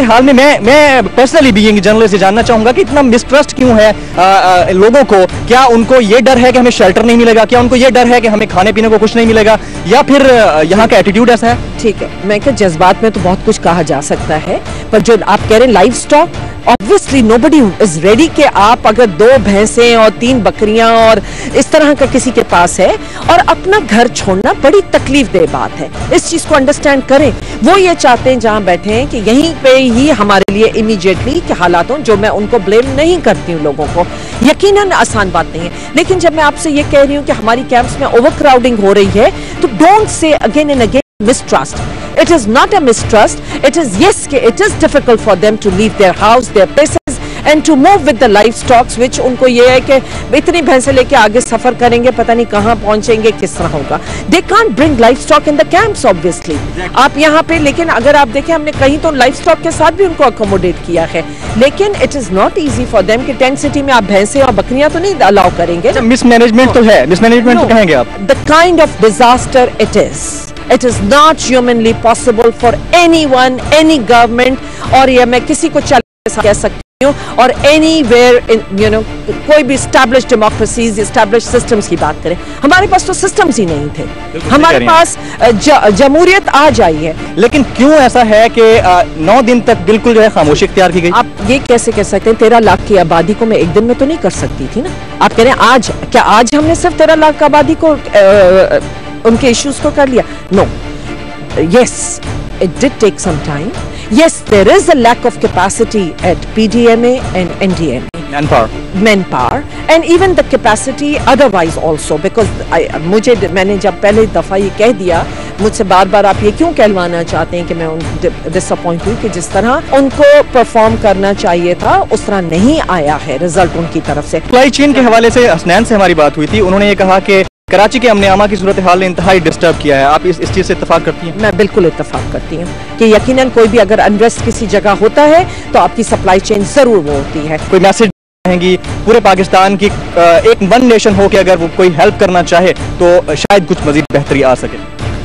हाल में मैं personally being journalist जानना चाहूंगा कि इतना मिसट्रस्ट क्यों है लोगों को? क्या उनको ये डर है कि हमें शेल्टर नहीं मिलेगा? क्या उनको ये डर है कि हमें खाने पीने को कुछ नहीं मिलेगा? या फिर यहाँ का एटीट्यूड ऐसा है? ठीक है, मैं क्या जज्बात में तो बहुत कुछ कहा जा सकता है, पर जो आप कह रहे हैं live stock, obviously nobody is ready कि आप अगर 2 भैंसें और 3 बकरियां और इस तरह का किसी के पास है और अपना घर छोड़ना बड़ी तकलीफ दे बात है, इस चीज को अंडरस्टैंड करें। वो ये चाहते हैं जहां बैठे हैं कि यहीं पे ही हमारे लिए इमीडिएटली के हालातों, जो मैं उनको ब्लेम नहीं करती हूँ, लोगों को यकीनन आसान बात नहीं है, लेकिन जब मैं आपसे ये कह रही हूँ कि हमारी कैंप्स में ओवर क्राउडिंग हो रही है, तो don't say again and again mistrust. It is not a mistrust. It is yes, it is difficult for them to leave their house, their places, and to move with the livestock, which उनको ये है कि इतनी भैंसें लेके आगे सफर करेंगे, पता नहीं कहाँ पहुंचेंगे, किस तरह होगा। They can't bring livestock in the camps, obviously. आप यहाँ पे, लेकिन अगर आप देखें, हमने कहीं तो livestock के साथ भी उनको accommodate किया है, लेकिन it is not easy for them कि टेंट सिटी में आप भैंसें और बकरियां तो नहीं अलाउ करेंगे। मिसमैनेजमेंट तो है, मिसमैनेजमेंट तो कहेंगे आप। The kind of disaster it is. It is not humanly possible for anyone, any government, और ये मैं किसी को कह सकती हूँ, और anywhere in, you know, कोई भी established democracies, established systems की बात करें, हमारे पास तो systems ही नहीं थे, हमारे पास जमहूरियत आज आई है। लेकिन क्यों ऐसा है कि 9 दिन तक बिल्कुल जो है खामोशी इख्तियार की गई? आप ये कैसे कह सकते हैं? 13 लाख की आबादी को मैं एक दिन में तो नहीं कर सकती थी ना। आप कह रहे हैं आज, क्या आज हमने सिर्फ 13 लाख आबादी को उनके इश्यूज को कर लिया? No. Yes, it did take some time. Yes, there is a lack of capacity at PDMA and NDMA. Manpower. And even the capacity otherwise also, because मैंने जब पहले दफा ये कह दिया, मुझसे बार-बार आप ये क्यों कहलवाना चाहते हैं कि मैं डिसअपॉइंट हुई कि जिस तरह उनको परफॉर्म करना चाहिए था उस तरह नहीं आया है रिजल्ट उनकी तरफ से। सप्लाई चेन के हवाले से हसनैन से हमारी बात हुई थी, उन्होंने ये कहा कि कराची के अमन आमा की सूरत हाल ने इंतहाई डिस्टर्ब किया है। आप इस चीज से इत्तेफाक करती हैं? मैं बिल्कुल इत्तेफाक करती हूँ कि यकीनन कोई भी अगर अनरेस्ट किसी जगह होता है तो आपकी सप्लाई चेन जरूर वो होती है। कोई मैसेज रहेंगी पूरे पाकिस्तान की, एक वन नेशन हो कि अगर वो कोई हेल्प करना चाहे तो शायद कुछ मजीद बेहतरी आ सके?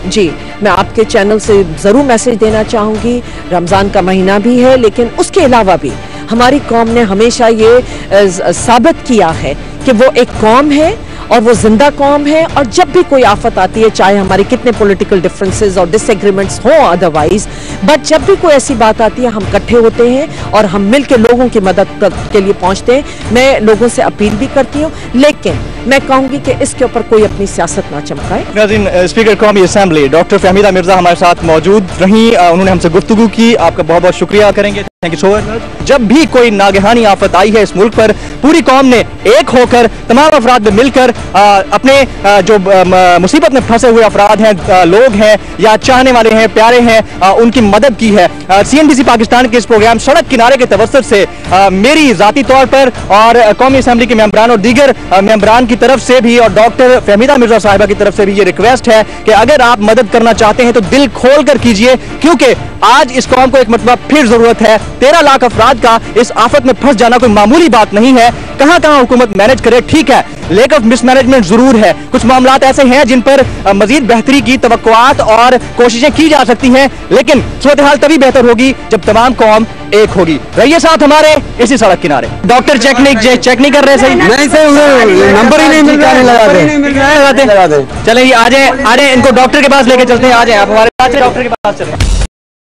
जी, मैं आपके चैनल से जरूर मैसेज देना चाहूंगी। रमजान का महीना भी है, लेकिन उसके अलावा भी हमारी कौम ने हमेशा ये साबित किया है कि वो एक कौम है और वो जिंदा कौम है, और जब भी कोई आफत आती है, चाहे हमारे कितने पॉलिटिकल डिफरेंसेस और डिसएग्रीमेंट्स हों अदरवाइज, बट जब भी कोई ऐसी बात आती है हम इकट्ठे होते हैं और हम मिलकर लोगों की मदद के लिए पहुंचते हैं। मैं लोगों से अपील भी करती हूँ, लेकिन मैं कहूंगी कि इसके ऊपर कोई अपनी सियासत ना चमकाए। नाज़रीन, स्पीकर कौमी असेंबली डॉक्टर फहमीदा मिर्जा हमारे साथ मौजूद रहीं, उन्होंने हमसे गुफ्तगू की, आपका बहुत बहुत शुक्रिया करेंगे। Thank you so much. जब भी कोई नागहानी आफत आई है इस मुल्क पर, पूरी कौम ने एक होकर, तमाम अफराद ने मिलकर अपने जो मुसीबत में फंसे हुए अफराद हैं, लोग हैं या चाहने वाले हैं, प्यारे हैं, उनकी मदद की है। CNBC पाकिस्तान के इस प्रोग्राम सड़क किनारे के तवस्सुत से मेरी जाती तौर पर और कौमी असेंबली के मेंबरान और दीगर मेंबरान की तरफ से भी और डॉक्टर फहमीदा मिर्जा साहिबा की तरफ से भी ये रिक्वेस्ट है कि अगर आप मदद करना चाहते हैं तो दिल खोल कर कीजिए, क्योंकि आज इस कौम को एक मरतबा फिर जरूरत है। 13 लाख अफराद का इस आफत में फंस जाना कोई मामूली बात नहीं है। कहां कहां हुकूमत मैनेज करे, ठीक है, लेक ऑफ मिसमैनेजमेंट जरूर है। कुछ मामलात ऐसे हैं जिन पर मजीद बेहतरी की तवक्कुआत और कोशिशें की जा सकती हैं, लेकिन सूरत हाल तभी बेहतर होगी जब तमाम कौम एक होगी। रहिए साथ हमारे इसी सड़क किनारे। डॉक्टर चेक नहीं कर रहे, सही नहीं, सही नंबर ही नहीं मिल रहा है। चले आ जाए इनको डॉक्टर के पास लेके चलते हैं। आ जाए आप हमारे साथ, डॉक्टर के पास चले।